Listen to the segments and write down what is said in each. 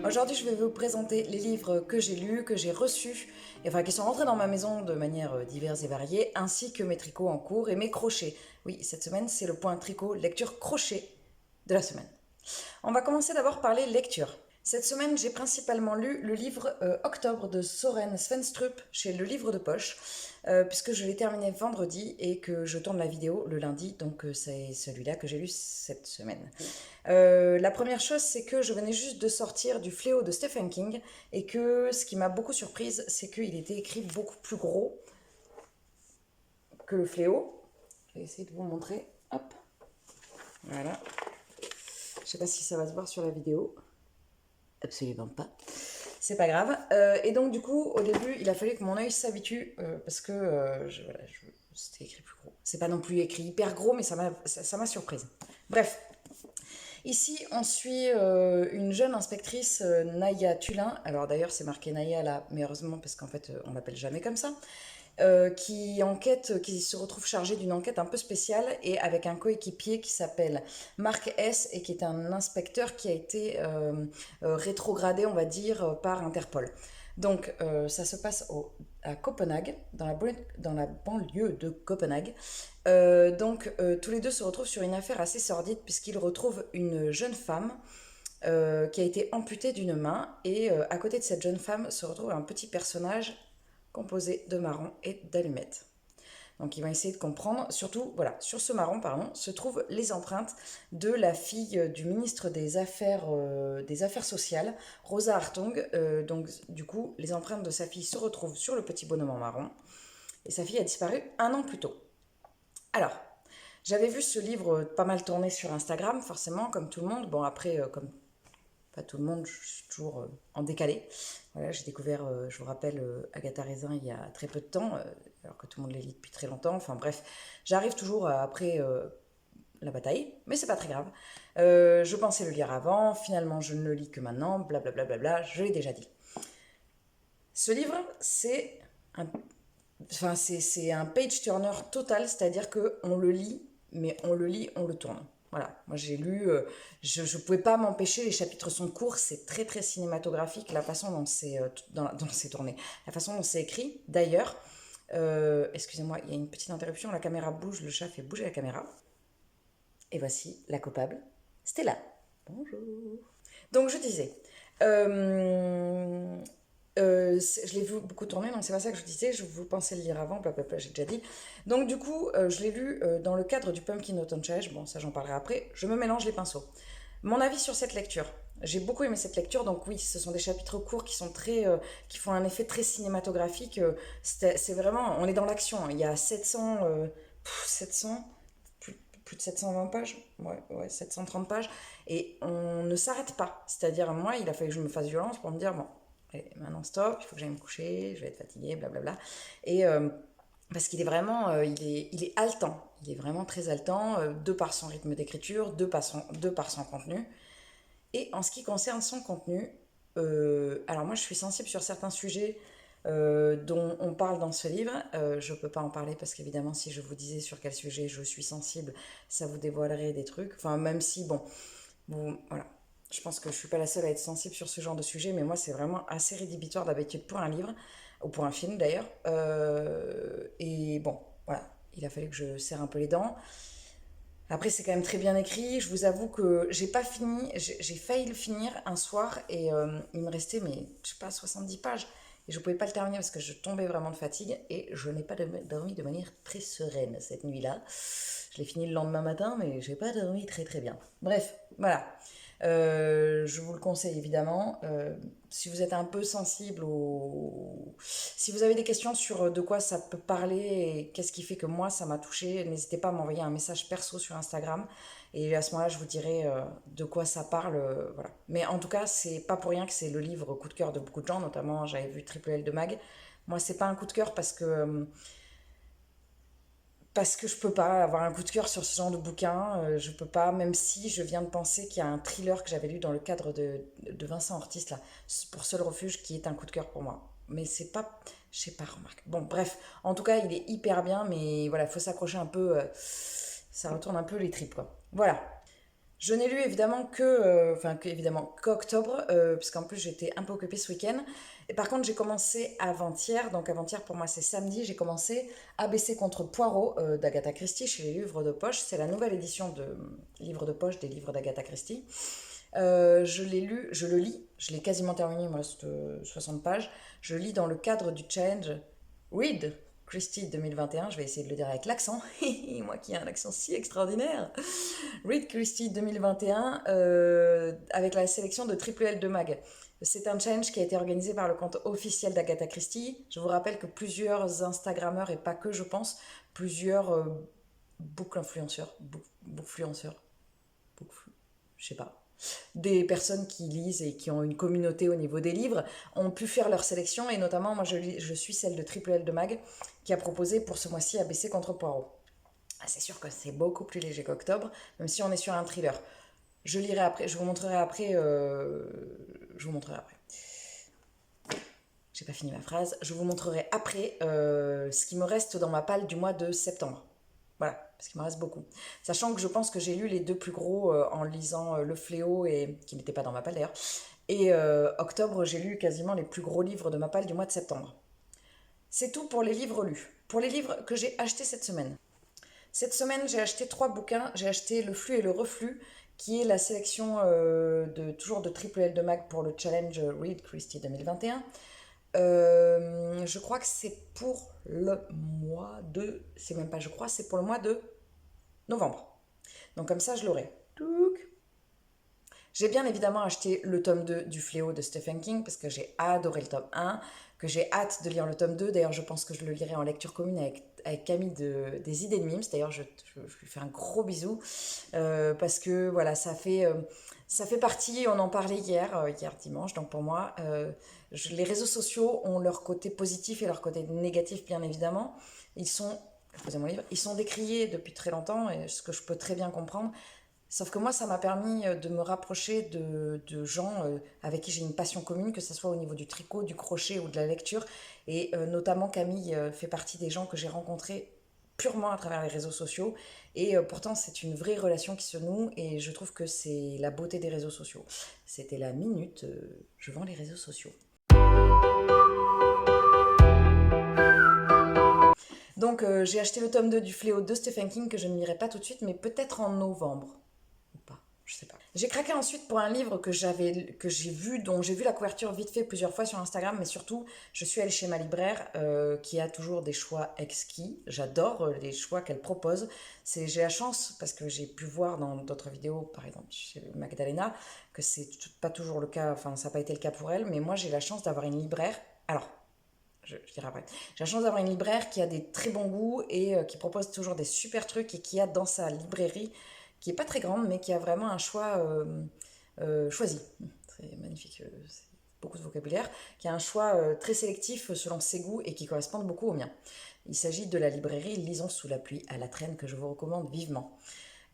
Aujourd'hui, je vais vous présenter les livres que j'ai lus, que j'ai reçus, et enfin qui sont rentrés dans ma maison de manière diverse et variée, ainsi que mes tricots en cours et mes crochets. Oui, cette semaine, c'est le point tricot lecture crochet de la semaine. On va commencer d'abord par les lectures. Cette semaine, j'ai principalement lu le livre Octobre de Soren Svenstrup chez Le Livre de Poche, puisque je l'ai terminé vendredi et que je tourne la vidéo le lundi, donc c'est celui-là que j'ai lu cette semaine. La première chose, c'est que je venais juste de sortir du Fléau de Stephen King et que ce qui m'a beaucoup surprise, c'est qu'il était écrit beaucoup plus gros que le Fléau. Je vais essayer de vous montrer. Hop, voilà. Je sais pas si ça va se voir sur la vidéo. Absolument pas. C'est pas grave. Et donc du coup, au début, il a fallu que mon œil s'habitue parce que c'était écrit plus gros. C'est pas non plus écrit hyper gros, mais ça m'a surprise. Bref. Ici, on suit une jeune inspectrice, Naya Tulin. Alors d'ailleurs, c'est marqué Naya là, mais heureusement parce qu'en fait, on l'appelle jamais comme ça. Qui enquête, qui se retrouve chargée d'une enquête un peu spéciale et avec un coéquipier qui s'appelle Marc S et qui est un inspecteur qui a été rétrogradé, on va dire, par Interpol. Donc ça se passe à Copenhague, dans la banlieue de Copenhague. Tous les deux se retrouvent sur une affaire assez sordide puisqu'ils retrouvent une jeune femme qui a été amputée d'une main et à côté de cette jeune femme se retrouve un petit personnage composé de marrons et d'allumettes. Donc ils vont essayer de comprendre, surtout, voilà, sur ce marron, pardon, se trouvent les empreintes de la fille du ministre des Affaires sociales, Rosa Hartung. Donc du coup, les empreintes de sa fille se retrouvent sur le petit bonhomme en marron. Et sa fille a disparu 1 an plus tôt. Alors, j'avais vu ce livre pas mal tourner sur Instagram, forcément, comme tout le monde. Bon, après, comme pas tout le monde, je suis toujours en décalé. Voilà, j'ai découvert, je vous rappelle, Agatha Raisin il y a très peu de temps, alors que tout le monde les lit depuis très longtemps. Enfin bref, j'arrive toujours après la bataille, mais c'est pas très grave. Je pensais le lire avant, finalement je ne le lis que maintenant, blablabla, bla bla bla, je l'ai déjà dit. Ce livre, c'est un page turner total, c'est-à-dire qu'on le lit, mais on le lit, on le tourne. Voilà, moi j'ai lu, je ne pouvais pas m'empêcher, les chapitres sont courts, c'est très très cinématographique la façon dont c'est tourné, la façon dont c'est écrit. D'ailleurs, excusez-moi, il y a une petite interruption, la caméra bouge, le chat fait bouger la caméra. Et voici la coupable, Stella. Bonjour. Donc je disais, je l'ai vu beaucoup tourner, donc c'est pas ça que je disais, je vous pensais le lire avant, blablabla, j'ai déjà dit. Donc du coup, je l'ai lu dans le cadre du Pumpkin Autumn Challenge, bon ça j'en parlerai après, je me mélange les pinceaux. Mon avis sur cette lecture, j'ai beaucoup aimé cette lecture, donc oui, ce sont des chapitres courts qui sont qui font un effet très cinématographique, c'est vraiment, on est dans l'action, il y a 700, plus de 720 pages, ouais, 730 pages, et on ne s'arrête pas, c'est-à-dire moi, il a fallu que je me fasse violence pour me dire, bon, allez, maintenant stop, il faut que j'aille me coucher, je vais être fatiguée, blablabla. Et parce qu'il est vraiment, il est haletant, il est vraiment très haletant, de par son rythme d'écriture, de par son contenu. Et en ce qui concerne son contenu, alors moi je suis sensible sur certains sujets dont on parle dans ce livre. Je ne peux pas en parler parce qu'évidemment si je vous disais sur quel sujet je suis sensible, ça vous dévoilerait des trucs. Enfin même si, bon voilà, je pense que je suis pas la seule à être sensible sur ce genre de sujet, mais moi c'est vraiment assez rédhibitoire d'habitude pour un livre, ou pour un film d'ailleurs. Et bon, voilà, il a fallu que je serre un peu les dents. Après, c'est quand même très bien écrit. Je vous avoue que j'ai pas fini, j'ai failli le finir un soir et il me restait, mais je sais pas, 70 pages. Et je pouvais pas le terminer parce que je tombais vraiment de fatigue et je n'ai pas dormi de manière très sereine cette nuit-là. Je l'ai fini le lendemain matin, mais j'ai pas dormi très très bien. Bref, voilà. Je vous le conseille évidemment. Si vous êtes un peu sensible au... Si vous avez des questions sur de quoi ça peut parler et qu'est-ce qui fait que moi ça m'a touché, n'hésitez pas à m'envoyer un message perso sur Instagram et à ce moment-là je vous dirai de quoi ça parle. Voilà. Mais en tout cas, c'est pas pour rien que c'est le livre coup de cœur de beaucoup de gens, notamment j'avais vu Triple L de Mag. Moi, c'est pas un coup de cœur parce que je peux pas avoir un coup de cœur sur ce genre de bouquin, je peux pas, même si je viens de penser qu'il y a un thriller que j'avais lu dans le cadre de Vincent Ortiz, là, pour Seul Refuge, qui est un coup de cœur pour moi. Mais c'est pas, je sais pas, remarque. Bon, bref, en tout cas, il est hyper bien, mais voilà, il faut s'accrocher un peu, ça retourne un peu les tripes, quoi. Voilà, Je n'ai lu évidemment qu'octobre, puisqu'en plus j'étais un peu occupée ce week-end. Et par contre, j'ai commencé avant-hier, donc avant-hier pour moi c'est samedi, j'ai commencé ABC contre Poirot d'Agatha Christie chez les livres de poche. C'est la nouvelle édition de livres de poche des livres d'Agatha Christie. Je l'ai lu, je le lis, je l'ai quasiment terminé, il me reste 60 pages. Je lis dans le cadre du challenge Read Christie 2021, je vais essayer de le dire avec l'accent, moi qui ai un accent si extraordinaire. Read Christie 2021 avec la sélection de Triple L de Mag. C'est un challenge qui a été organisé par le compte officiel d'Agatha Christie. Je vous rappelle que plusieurs Instagrammeurs, et pas que je pense, plusieurs book influenceurs, bookfluenceurs, je sais pas, des personnes qui lisent et qui ont une communauté au niveau des livres ont pu faire leur sélection, et notamment moi je suis celle de Triple L de Mag qui a proposé pour ce mois-ci ABC contre Poirot. C'est sûr que c'est beaucoup plus léger qu'octobre, même si on est sur un thriller. Je lirai après, je vous montrerai après. Je vous montrerai après. J'ai pas fini ma phrase. Je vous montrerai après ce qui me reste dans ma palle du mois de septembre. Voilà, parce qu'il me reste beaucoup. Sachant que je pense que j'ai lu les deux plus gros en lisant Le Fléau, et qui n'était pas dans ma palle d'ailleurs. Et octobre, j'ai lu quasiment les plus gros livres de ma palle du mois de septembre. C'est tout pour les livres lus. Pour les livres que j'ai achetés cette semaine. Cette semaine, j'ai acheté 3 bouquins. J'ai acheté Le Flux et le Reflux, qui est la sélection toujours de Triple L de Mag pour le challenge Read Christie 2021. Je crois que c'est pour le mois de... C'est même pas je crois, c'est pour le mois de novembre. Donc comme ça, je l'aurai. J'ai bien évidemment acheté le tome 2 du Fléau de Stephen King parce que j'ai adoré le tome 1, que j'ai hâte de lire le tome 2. D'ailleurs, je pense que je le lirai en lecture commune avec Camille des Idées de Mims. D'ailleurs, je lui fais un gros bisou parce que voilà, ça fait partie, on en parlait hier dimanche, donc pour moi, les réseaux sociaux ont leur côté positif et leur côté négatif, bien évidemment. Ils sont, je posais mon livre, ils sont décriés depuis très longtemps, et ce que je peux très bien comprendre. Sauf que moi, ça m'a permis de me rapprocher de gens avec qui j'ai une passion commune, que ce soit au niveau du tricot, du crochet ou de la lecture. Et notamment, Camille fait partie des gens que j'ai rencontrés purement à travers les réseaux sociaux. Et pourtant, c'est une vraie relation qui se noue, et je trouve que c'est la beauté des réseaux sociaux. C'était la minute, je vends les réseaux sociaux. Donc, j'ai acheté le tome 2 du Fléau de Stephen King que je ne lirai pas tout de suite, mais peut-être en novembre. Je sais pas. J'ai craqué ensuite pour un livre que j'ai vu, dont j'ai vu la couverture vite fait plusieurs fois sur Instagram, mais surtout, je suis allée chez ma libraire qui a toujours des choix exquis. J'adore les choix qu'elle propose. J'ai la chance, parce que j'ai pu voir dans d'autres vidéos, par exemple chez Magdalena, que c'est pas toujours le cas, enfin ça n'a pas été le cas pour elle, mais moi j'ai la chance d'avoir une libraire. Alors, je dirai après. J'ai la chance d'avoir une libraire qui a des très bons goûts et qui propose toujours des super trucs, et qui a dans sa librairie, qui est pas très grande, mais qui a vraiment un choix choisi. Très magnifique, c'est beaucoup de vocabulaire, qui a un choix très sélectif selon ses goûts et qui correspondent beaucoup au mien. Il s'agit de la librairie Lisons sous la pluie à la traîne, que je vous recommande vivement.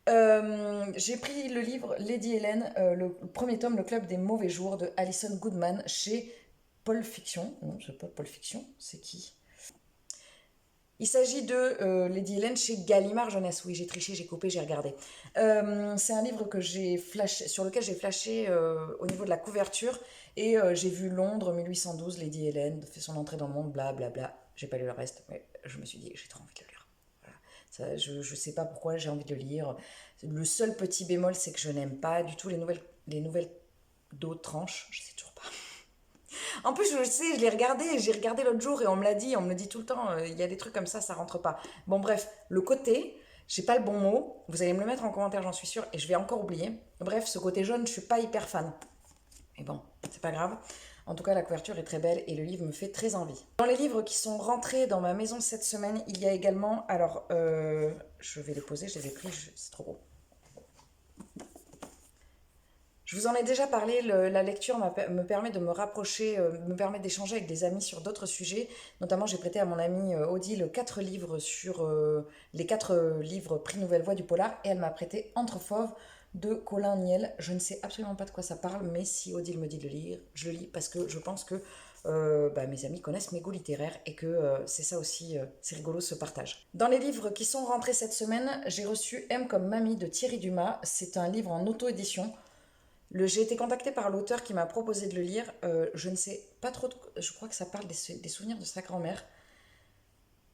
J'ai pris le livre Lady Hélène, le premier tome, Le Club des Mauvais Jours de Alison Goodman chez Paul Fiction. Non, c'est pas Paul Fiction, c'est qui? Il s'agit de Lady Hélène chez Gallimard Jeunesse. Oui, j'ai triché, j'ai coupé, j'ai regardé. C'est un livre sur lequel j'ai flashé au niveau de la couverture, et j'ai vu Londres 1812, Lady Hélène fait son entrée dans le monde, blablabla. Bla, bla. J'ai pas lu le reste, mais je me suis dit, j'ai trop envie de le lire. Voilà. Ça, je sais pas pourquoi j'ai envie de le lire. Le seul petit bémol, c'est que je n'aime pas du tout les nouvelles d'autres tranches. Je sais toujours pas. En plus, je sais, j'ai regardé l'autre jour et on me le dit tout le temps, il y a des trucs comme ça rentre pas. Bon, bref, le côté, j'ai pas le bon mot, vous allez me le mettre en commentaire, j'en suis sûre, et je vais encore oublier. Bref, ce côté jaune, je suis pas hyper fan. Mais bon, c'est pas grave. En tout cas, la couverture est très belle et le livre me fait très envie. Dans les livres qui sont rentrés dans ma maison cette semaine, il y a également, alors, je vais les poser, je les ai pris, c'est trop gros. Je vous en ai déjà parlé, la lecture me permet de me rapprocher, me permet d'échanger avec des amis sur d'autres sujets. Notamment, j'ai prêté à mon amie Odile 4 livres sur les 4 livres prix Nouvelle Voix du polar, et elle m'a prêté Entre Fauves de Colin Niel. Je ne sais absolument pas de quoi ça parle, mais si Odile me dit de le lire, je le lis parce que je pense que mes amis connaissent mes goûts littéraires et que c'est ça aussi, c'est rigolo ce partage. Dans les livres qui sont rentrés cette semaine, j'ai reçu M comme Mamie de Thierry Dumas. C'est un livre en auto-édition. J'ai été contactée par l'auteur qui m'a proposé de le lire. Je ne sais pas trop, je crois que ça parle des souvenirs de sa grand-mère.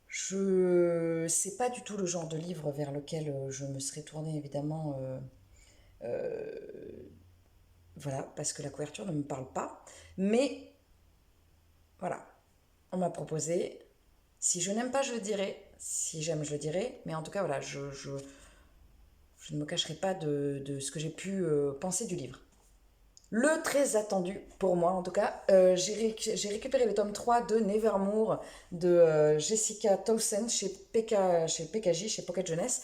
Je sais pas du tout le genre de livre vers lequel je me serais tournée, évidemment. Voilà, parce que la couverture ne me parle pas. Mais voilà, on m'a proposé. Si je n'aime pas, je le dirai. Si j'aime, je le dirai. Mais en tout cas, voilà, je ne me cacherai pas de ce que j'ai pu penser du livre. Le très attendu, pour moi en tout cas, j'ai récupéré le tome 3 de Nevermore de Jessica Townsend chez PKJ, chez Pocket Jeunesse.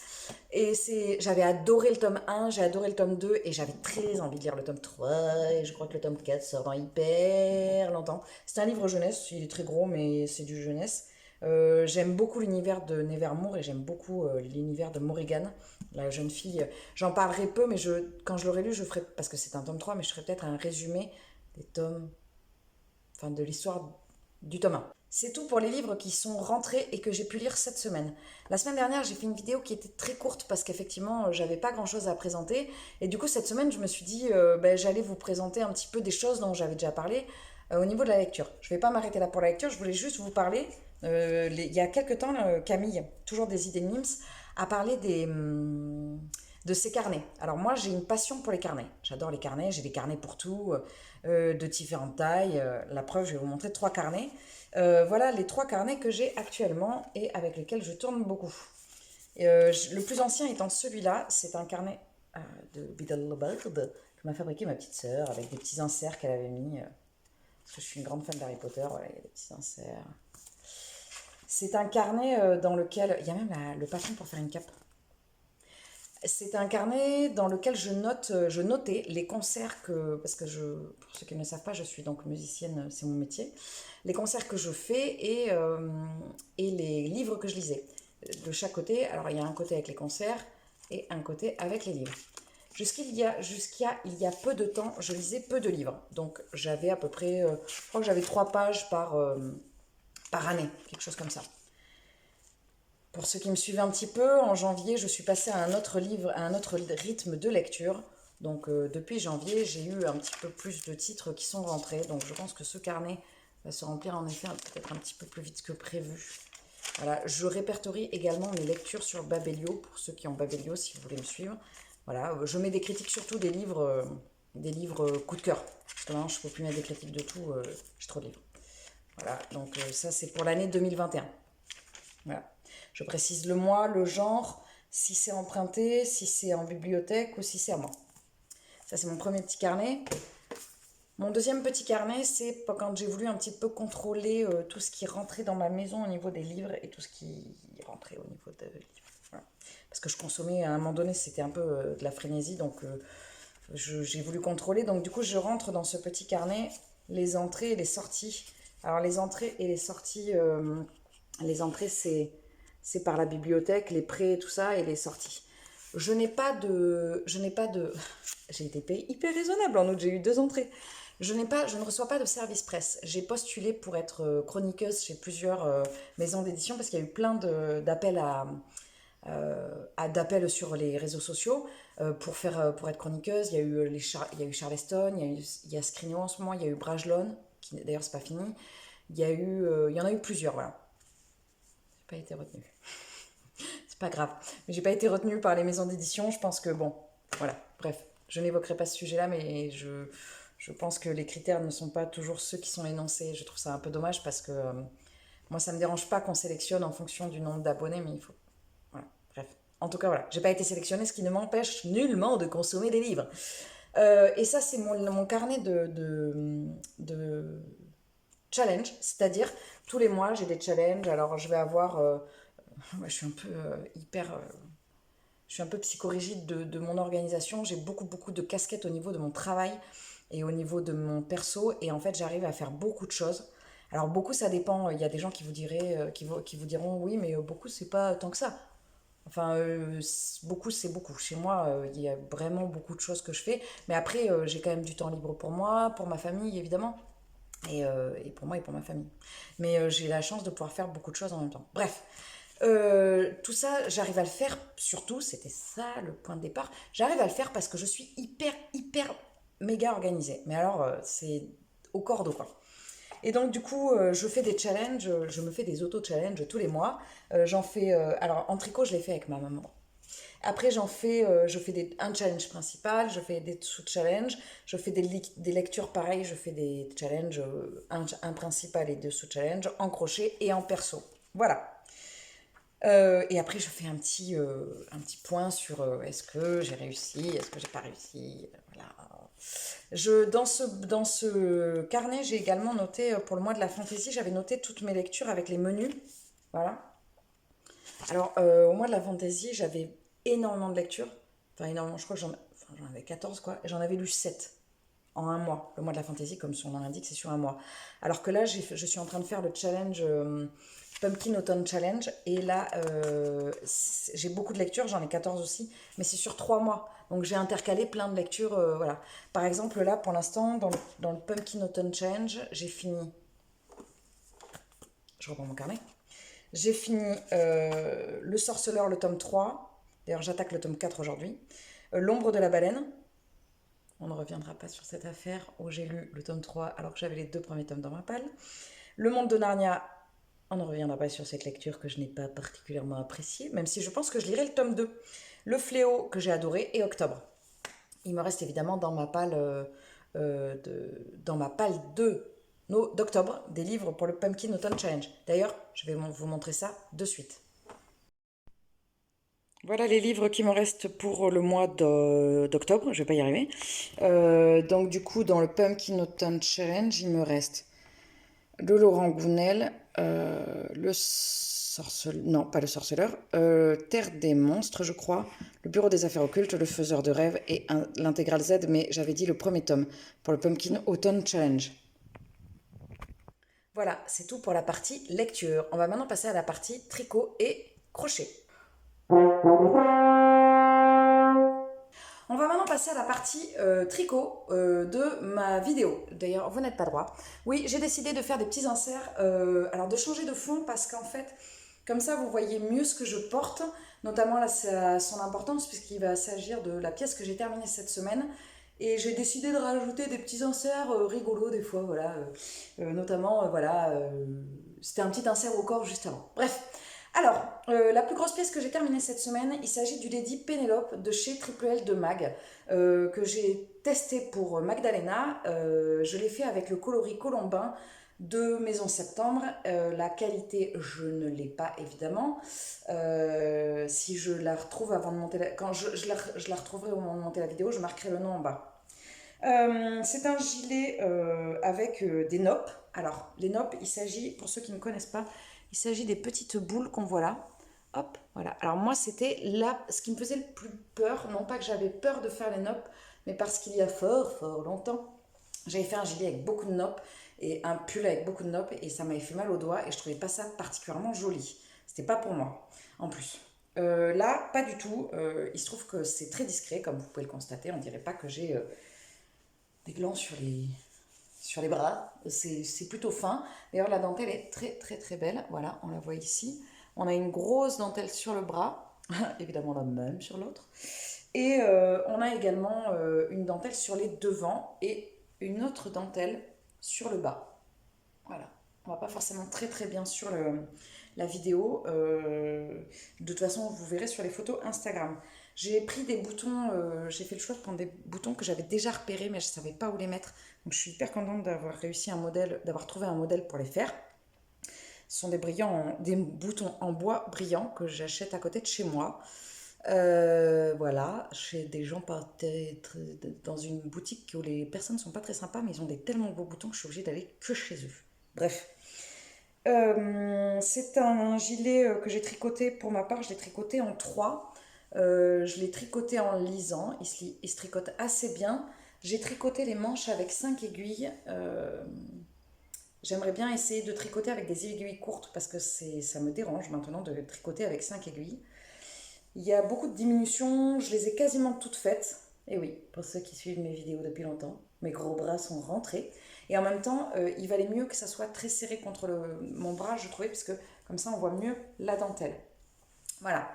Et j'avais adoré le tome 1, j'ai adoré le tome 2 et j'avais très envie de lire le tome 3. Et je crois que le tome 4 sort dans hyper longtemps. C'est un livre jeunesse, il est très gros mais c'est du jeunesse. J'aime beaucoup l'univers de Nevermore et j'aime beaucoup l'univers de Morrigan, la jeune fille. J'en parlerai peu, mais quand je l'aurai lu, je ferai, parce que c'est un tome 3, mais je ferai peut-être un résumé des tomes, enfin de l'histoire du tome 1. C'est tout pour les livres qui sont rentrés et que j'ai pu lire cette semaine. La semaine dernière, j'ai fait une vidéo qui était très courte parce qu'effectivement, j'avais pas grand-chose à présenter. Et du coup, cette semaine, je me suis dit, j'allais vous présenter un petit peu des choses dont j'avais déjà parlé au niveau de la lecture. Je vais pas m'arrêter là pour la lecture, je voulais juste vous parler. Il y a quelques temps, Camille, toujours des idées de Mims, a parlé de ses carnets. Alors moi, j'ai une passion pour les carnets. J'adore les carnets, j'ai des carnets pour tout, de différentes tailles. La preuve, je vais vous montrer 3 carnets. Voilà les 3 carnets que j'ai actuellement et avec lesquels je tourne beaucoup. Le plus ancien étant celui-là, c'est un carnet de Beedlebird que m'a fabriqué ma petite sœur avec des petits inserts qu'elle avait mis. Parce que je suis une grande fan d'Harry Potter, voilà, il y a des petits inserts. C'est un carnet dans lequel... Il y a même le patron pour faire une cape. C'est un carnet dans lequel je notais les concerts que... Parce que pour ceux qui ne le savent pas, je suis donc musicienne, c'est mon métier. Les concerts que je fais et les livres que je lisais. De chaque côté, alors il y a un côté avec les concerts et un côté avec les livres. Jusqu'il y a peu de temps, je lisais peu de livres. Donc j'avais à peu près, je crois que j'avais 3 pages par année, quelque chose comme ça. Pour ceux qui me suivent un petit peu, en janvier, je suis passée à un autre livre, à un autre rythme de lecture. Donc depuis janvier, j'ai eu un petit peu plus de titres qui sont rentrés. Donc je pense que ce carnet va se remplir en effet peut-être un petit peu plus vite que prévu. Voilà, je répertorie également mes lectures sur Babelio, pour ceux qui ont Babelio, si vous voulez me suivre. Voilà, je mets des critiques surtout des livres coup de cœur. Parce que maintenant, je ne peux plus mettre des critiques de tout, j'ai trop de livres. Voilà, donc ça c'est pour l'année 2021. Voilà. Je précise le mois, le genre, si c'est emprunté, si c'est en bibliothèque ou si c'est à moi. Ça c'est mon premier petit carnet. Mon deuxième petit carnet, c'est quand j'ai voulu un petit peu contrôler tout ce qui rentrait dans ma maison au niveau des livres et tout ce qui rentrait au niveau des livres. Voilà. Parce que je consommais à un moment donné, c'était un peu de la frénésie, donc j'ai voulu contrôler. Donc du coup, je rentre dans ce petit carnet les entrées et les sorties. Alors les entrées et les entrées c'est par la bibliothèque, les prêts, tout ça, et les sorties. Je n'ai pas de... J'ai été payée hyper raisonnable en août, j'ai eu 2 entrées. Je ne reçois pas de service presse. J'ai postulé pour être chroniqueuse chez plusieurs maisons d'édition parce qu'il y a eu plein d'appels d'appels sur les réseaux sociaux pour être chroniqueuse. Il y a eu, il y a eu Charleston, il y a Scrigno en ce moment, il y a eu Brajlon, qui d'ailleurs c'est pas fini. Il y en a eu plusieurs, voilà. J'ai pas été retenue. C'est pas grave. Mais j'ai pas été retenue par les maisons d'édition. Je pense que bon, voilà. Bref, je n'évoquerai pas ce sujet-là, mais je pense que les critères ne sont pas toujours ceux qui sont énoncés. Je trouve ça un peu dommage parce que moi, ça me dérange pas qu'on sélectionne en fonction du nombre d'abonnés, mais il faut. Voilà. Bref. En tout cas, voilà. J'ai pas été sélectionnée, ce qui ne m'empêche nullement de consommer des livres. Et ça, c'est mon carnet de challenge, c'est-à-dire tous les mois j'ai des challenges. Alors je vais avoir je suis un peu je suis un peu psychorigide de mon organisation. J'ai beaucoup de casquettes au niveau de mon travail et au niveau de mon perso, et en fait j'arrive à faire beaucoup de choses. Alors beaucoup, ça dépend, il y a des gens qui vous diront oui, mais beaucoup c'est pas tant que ça. Enfin, beaucoup, c'est beaucoup. Chez moi, il y a vraiment beaucoup de choses que je fais. Mais après, j'ai quand même du temps libre pour moi, pour ma famille, évidemment. Et pour moi et pour ma famille. Mais j'ai la chance de pouvoir faire beaucoup de choses en même temps. Bref, tout ça, j'arrive à le faire, surtout, c'était ça le point de départ, j'arrive à le faire parce que je suis hyper, hyper, méga organisée. Mais alors, c'est au cordeau, quoi. Et donc, du coup, je fais des challenges, je me fais des auto-challenges tous les mois. J'en fais, alors en tricot, je l'ai fait avec ma maman. Après, je fais un challenge principal, je fais des sous-challenges, je fais des lectures pareilles, je fais des challenges, un principal et deux sous-challenges en crochet et en perso. Voilà. Et après, je fais un petit point sur est-ce que j'ai réussi, est-ce que j'ai pas réussi. Voilà. Dans ce carnet, j'ai également noté pour le mois de la fantaisie, j'avais noté toutes mes lectures avec les menus. Voilà. Alors, au mois de la fantaisie, j'avais énormément de lectures. Enfin, énormément, je crois que j'en avais 14, quoi. Et j'en avais lu 7 en un mois. Le mois de la fantaisie, comme son nom l'indique, c'est sur un mois. Alors que là, je suis en train de faire le challenge Pumpkin Autumn Challenge. Et là, j'ai beaucoup de lectures, j'en ai 14 aussi. Mais c'est sur 3 mois. Donc j'ai intercalé plein de lectures. Voilà. Par exemple, là, pour l'instant, dans le Pumpkin Autumn Challenge, j'ai fini. Je reprends mon carnet. J'ai fini Le Sorceleur, le tome 3. D'ailleurs, j'attaque le tome 4 aujourd'hui. L'ombre de la baleine. On ne reviendra pas sur cette affaire où j'ai lu le tome 3 alors que j'avais les deux premiers tomes dans ma palle. Le monde de Narnia. On ne reviendra pas sur cette lecture que je n'ai pas particulièrement appréciée, même si je pense que je lirai le tome 2. Le fléau que j'ai adoré et Octobre. Il me reste évidemment dans ma palle, dans ma palle d'octobre des livres pour le Pumpkin Autumn Challenge. D'ailleurs, je vais vous montrer ça de suite. Voilà les livres qui me restent pour le mois d'octobre, je vais pas y arriver. Donc du coup, dans le Pumpkin Autumn Challenge, il me reste le Laurent Gounel, non pas le sorceleur, Terre des monstres, je crois, le Bureau des affaires occultes, le Faiseur de rêves et l'intégrale Z, mais j'avais dit le premier tome pour le Pumpkin Autumn Challenge. Voilà, c'est tout pour la partie lecture. On va maintenant passer à la partie tricot et crochet. On va maintenant passer à la partie tricot de ma vidéo. D'ailleurs, vous n'êtes pas droit. Oui, j'ai décidé de faire des petits inserts, alors de changer de fond parce qu'en fait, comme ça, vous voyez mieux ce que je porte. Notamment, là, ça a son importance puisqu'il va s'agir de la pièce que j'ai terminée cette semaine. Et j'ai décidé de rajouter des petits inserts rigolos des fois, voilà. Notamment, voilà, c'était un petit insert au corps juste avant. Bref, alors, la plus grosse pièce que j'ai terminée cette semaine, il s'agit du Lady Pénélope de chez Triple L de Mag, que j'ai testé pour Magdalena. Je l'ai fait avec le coloris colombin de Maison Septembre. La qualité, je ne l'ai pas évidemment. Si je la retrouve avant de monter quand je la retrouverai au moment de monter la vidéo, je marquerai le nom en bas. C'est un gilet avec des noppes. Alors, les noppes, il s'agit, pour ceux qui ne connaissent pas, il s'agit des petites boules qu'on voit là. Hop, voilà. Alors moi, c'était là, ce qui me faisait le plus peur, non pas que j'avais peur de faire les noppes, mais parce qu'il y a fort, fort longtemps, j'avais fait un gilet avec beaucoup de noppes et un pull avec beaucoup de noppes et ça m'avait fait mal aux doigts et je trouvais pas ça particulièrement joli. C'était pas pour moi, en plus. Là, pas du tout. Il se trouve que c'est très discret, comme vous pouvez le constater. On dirait pas que j'ai des glands sur les bras. C'est plutôt fin. D'ailleurs, la dentelle est très très très belle. Voilà, on la voit ici. On a une grosse dentelle sur le bras, évidemment la même sur l'autre. Et on a également une dentelle sur les devants et une autre dentelle sur le bas. Voilà. On va pas forcément très très bien sur la vidéo. De toute façon, vous verrez sur les photos Instagram. J'ai pris des boutons, j'ai fait le choix de prendre des boutons que j'avais déjà repérés, mais je ne savais pas où les mettre. Donc je suis hyper contente d'avoir réussi d'avoir trouvé un modèle pour les faire. Ce sont des boutons en bois brillants que j'achète à côté de chez moi. Voilà, chez des gens dans une boutique où les personnes ne sont pas très sympas, mais ils ont des tellement beaux boutons que je suis obligée d'aller que chez eux. Bref. C'est un gilet que j'ai tricoté pour ma part, je l'ai tricoté en 3. Je l'ai tricoté en lisant, il se tricote assez bien. J'ai tricoté les manches avec 5 aiguilles. J'aimerais bien essayer de tricoter avec des aiguilles courtes parce que ça me dérange maintenant de tricoter avec 5 aiguilles. Il y a beaucoup de diminutions, je les ai quasiment toutes faites. Et oui, pour ceux qui suivent mes vidéos depuis longtemps, mes gros bras sont rentrés. Et en même temps, il valait mieux que ça soit très serré contre mon bras, je trouvais, parce que comme ça, on voit mieux la dentelle. Voilà.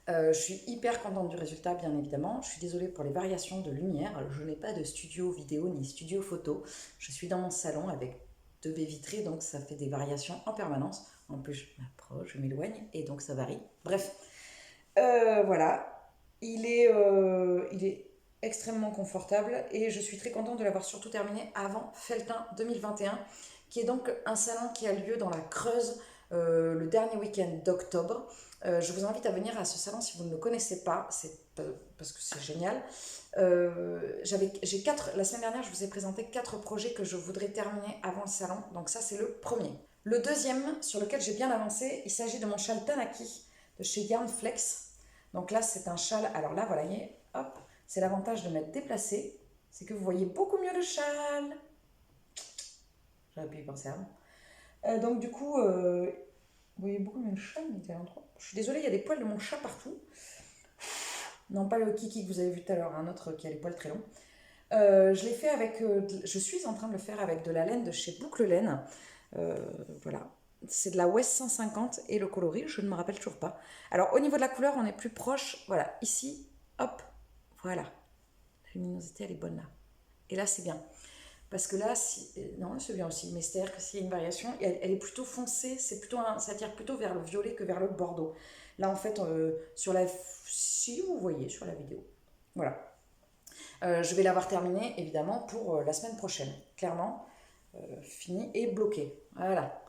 Je suis hyper contente du résultat, bien évidemment. Je suis désolée pour les variations de lumière. Je n'ai pas de studio vidéo ni studio photo. Je suis dans mon salon avec deux baies vitrées, donc ça fait des variations en permanence. En plus, je m'approche, je m'éloigne, et donc ça varie. Bref, voilà. Il est extrêmement confortable et je suis très contente de l'avoir surtout terminé avant Feltin 2021, qui est donc un salon qui a lieu dans la Creuse le dernier week-end d'octobre. Je vous invite à venir à ce salon si vous ne le connaissez pas, parce que c'est génial. La semaine dernière, je vous ai présenté 4 projets que je voudrais terminer avant le salon, donc ça c'est le premier. Le deuxième, sur lequel j'ai bien avancé, il s'agit de mon châle Tanaki de chez Yarnflex. Donc là, c'est un châle, alors là, voilà, hop, c'est l'avantage de m'être déplacée, c'est que vous voyez beaucoup mieux le châle. J'aurais pu y penser avant. Donc du coup, vous voyez beaucoup mieux le châle, il était à l'endroit. Je suis désolée, il y a des poils de mon chat partout. Non, pas le kiki que vous avez vu tout à l'heure, un autre qui a les poils très longs. Je l'ai fait avec, je suis en train de le faire avec de la laine de chez Boucle Laine. Voilà. C'est de la West 150 et le coloris, je ne me rappelle toujours pas. Alors, au niveau de la couleur, on est plus proche. Voilà, ici, hop, voilà. La luminosité, elle est bonne là. Et là, c'est bien. Parce que là, non, c'est bien aussi. Mais c'est-à-dire que s'il y a une variation, elle est plutôt foncée. Ça tire plutôt vers le violet que vers le bordeaux. Là, en fait, si vous voyez sur la vidéo. Voilà. Je vais l'avoir terminé, évidemment, pour la semaine prochaine. Clairement, fini et bloqué. Voilà.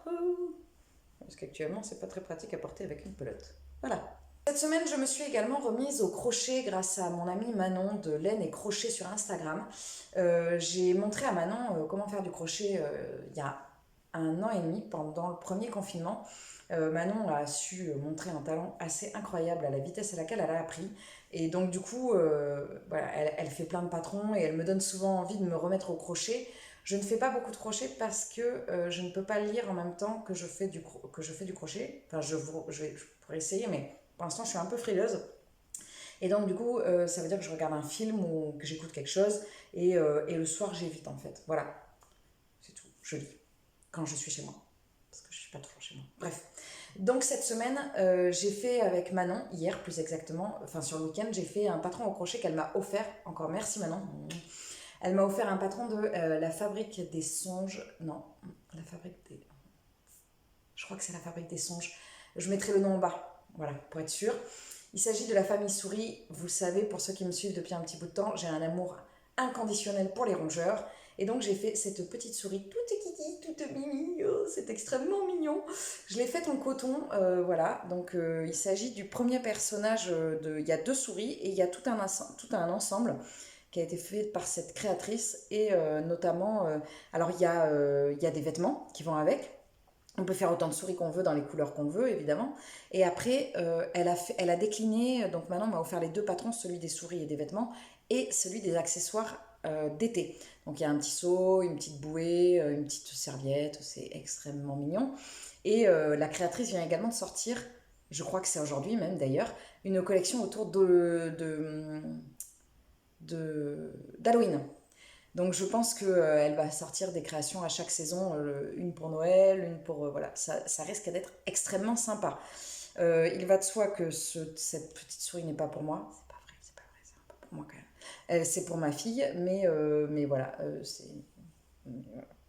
Parce qu'actuellement, c'est pas très pratique à porter avec une pelote. Voilà. Cette semaine, je me suis également remise au crochet grâce à mon amie Manon de Laine et Crochet sur Instagram. J'ai montré à Manon comment faire du crochet il y a 1 an et demi, pendant le premier confinement. Manon a su montrer un talent assez incroyable à la vitesse à laquelle elle a appris. Et donc du coup, voilà, elle fait plein de patrons et elle me donne souvent envie de me remettre au crochet. Je ne fais pas beaucoup de crochet parce que je ne peux pas lire en même temps que je fais du crochet. Enfin, je pourrais essayer, mais pour l'instant, je suis un peu frileuse. Et donc, du coup, ça veut dire que je regarde un film ou que j'écoute quelque chose. Et le soir, j'évite, en fait. Voilà. C'est tout. Je lis. Quand je suis chez moi. Parce que je ne suis pas trop chez moi. Bref. Donc, cette semaine, j'ai fait avec Manon, hier plus exactement, enfin sur le week-end, j'ai fait un patron au crochet qu'elle m'a offert. Encore merci, Manon. Elle m'a offert un patron de la Fabrique des Songes. Non, la Fabrique des... Je crois que c'est la Fabrique des Songes. Je mettrai le nom en bas, voilà, pour être sûre. Il s'agit de la famille souris. Vous le savez, pour ceux qui me suivent depuis un petit bout de temps, j'ai un amour inconditionnel pour les rongeurs. Et donc, j'ai fait cette petite souris toute kiki, toute mimi. Oh, c'est extrêmement mignon. Je l'ai faite en coton, voilà. Donc, il s'agit du premier personnage Il y a 2 souris et il y a tout un ensemble qui a été fait par cette créatrice et notamment, alors il y a des vêtements qui vont avec. On peut faire autant de souris qu'on veut dans les couleurs qu'on veut, évidemment. Et après, elle a décliné, donc maintenant on m'a offert les 2 patrons, celui des souris et des vêtements et celui des accessoires d'été. Donc il y a un petit seau, une petite bouée, une petite serviette, c'est extrêmement mignon. Et la créatrice vient également de sortir, je crois que c'est aujourd'hui même d'ailleurs, une collection autour d'Halloween. Donc je pense qu'elle va sortir des créations à chaque saison, une pour Noël, une pour... voilà, ça risque d'être extrêmement sympa. Il va de soi que cette petite souris n'est pas pour moi. C'est pas vrai, c'est pas pour moi quand même. C'est pour ma fille, mais voilà,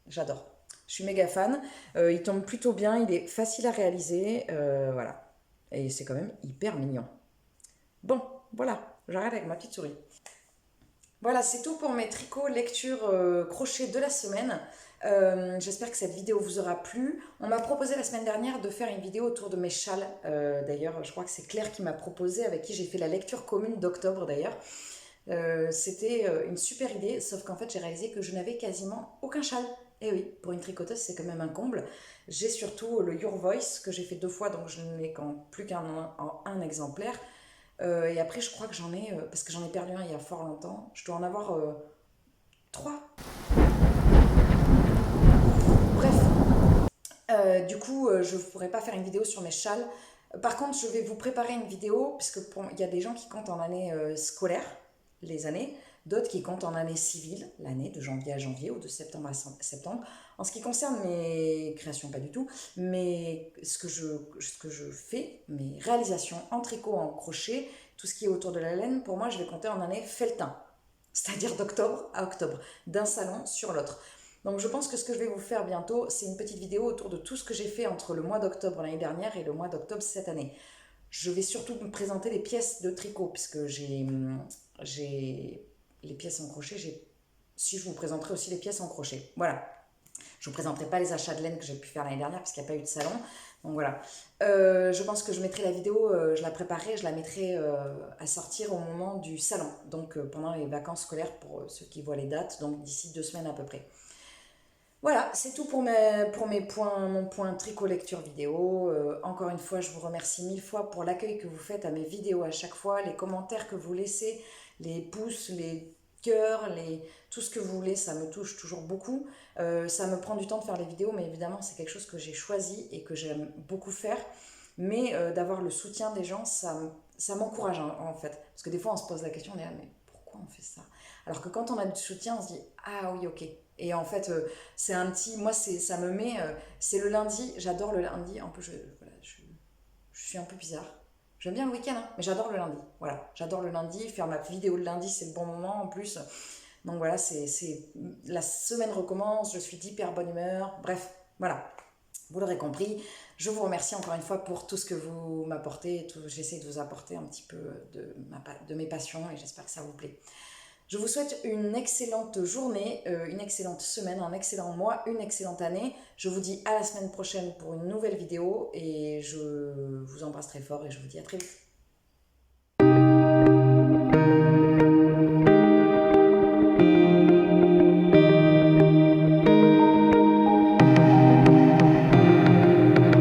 j'adore. Je suis méga fan. Il tombe plutôt bien, il est facile à réaliser, voilà. Et c'est quand même hyper mignon. Bon, voilà, j'arrête avec ma petite souris. Voilà, c'est tout pour mes tricots, lectures, crochets de la semaine. J'espère que cette vidéo vous aura plu. On m'a proposé la semaine dernière de faire une vidéo autour de mes châles. D'ailleurs, je crois que c'est Claire qui m'a proposé, avec qui j'ai fait la lecture commune d'octobre d'ailleurs. C'était une super idée, sauf qu'en fait j'ai réalisé que je n'avais quasiment aucun châle. Et oui, pour une tricoteuse c'est quand même un comble. J'ai surtout le Your Voice que j'ai fait 2 fois, donc je n'ai plus qu'un exemplaire. Et après, je crois que j'en ai, parce que j'en ai perdu un il y a fort longtemps, je dois en avoir 3. Bref, du coup, je ne pourrais pas faire une vidéo sur mes châles Par contre, je vais vous préparer une vidéo, puisque il y a des gens qui comptent en année scolaire, les années, d'autres qui comptent en année civile, l'année de janvier à janvier ou de septembre à septembre. En ce qui concerne mes créations, pas du tout, mais ce que je fais, mes réalisations en tricot, en crochet, tout ce qui est autour de la laine, pour moi, je vais compter en année felletin, c'est-à-dire d'octobre à octobre, d'un salon sur l'autre. Donc je pense que ce que je vais vous faire bientôt, c'est une petite vidéo autour de tout ce que j'ai fait entre le mois d'octobre l'année dernière et le mois d'octobre cette année. Je vais surtout me présenter les pièces de tricot, puisque j'ai les pièces en crochet. Si je vous présenterai aussi les pièces en crochet. Voilà. Je ne vous présenterai pas les achats de laine que j'ai pu faire l'année dernière, puisqu'il n'y a pas eu de salon. Donc voilà. Je pense que je mettrai la vidéo, je la préparerai, je la mettrai à sortir au moment du salon. Donc pendant les vacances scolaires pour ceux qui voient les dates, donc d'ici 2 semaines à peu près. Voilà, c'est tout pour mes points, mon point tricot lecture vidéo. Encore une fois, je vous remercie 1000 fois pour l'accueil que vous faites à mes vidéos à chaque fois, les commentaires que vous laissez, les pouces, les cœurs, tout ce que vous voulez, ça me touche toujours beaucoup. Ça me prend du temps de faire les vidéos, mais évidemment, c'est quelque chose que j'ai choisi et que j'aime beaucoup faire. Mais d'avoir le soutien des gens, ça m'encourage en fait. Parce que des fois, on se pose la question, on est là, mais pourquoi on fait ça? Alors que quand on a du soutien, on se dit, ah oui, ok. Et en fait, c'est un petit. Moi, ça me met. C'est le lundi, j'adore le lundi. En plus, voilà, je suis un peu bizarre. J'aime bien le week-end, hein, mais j'adore le lundi. Voilà, j'adore le lundi. Faire ma vidéo le lundi, c'est le bon moment en plus. Donc voilà, la semaine recommence, je suis d'hyper bonne humeur. Bref, voilà, vous l'aurez compris. Je vous remercie encore une fois pour tout ce que vous m'apportez. J'essaie de vous apporter un petit peu de mes passions et j'espère que ça vous plaît. Je vous souhaite une excellente journée, une excellente semaine, un excellent mois, une excellente année. Je vous dis à la semaine prochaine pour une nouvelle vidéo et je vous embrasse très fort et je vous dis à très vite.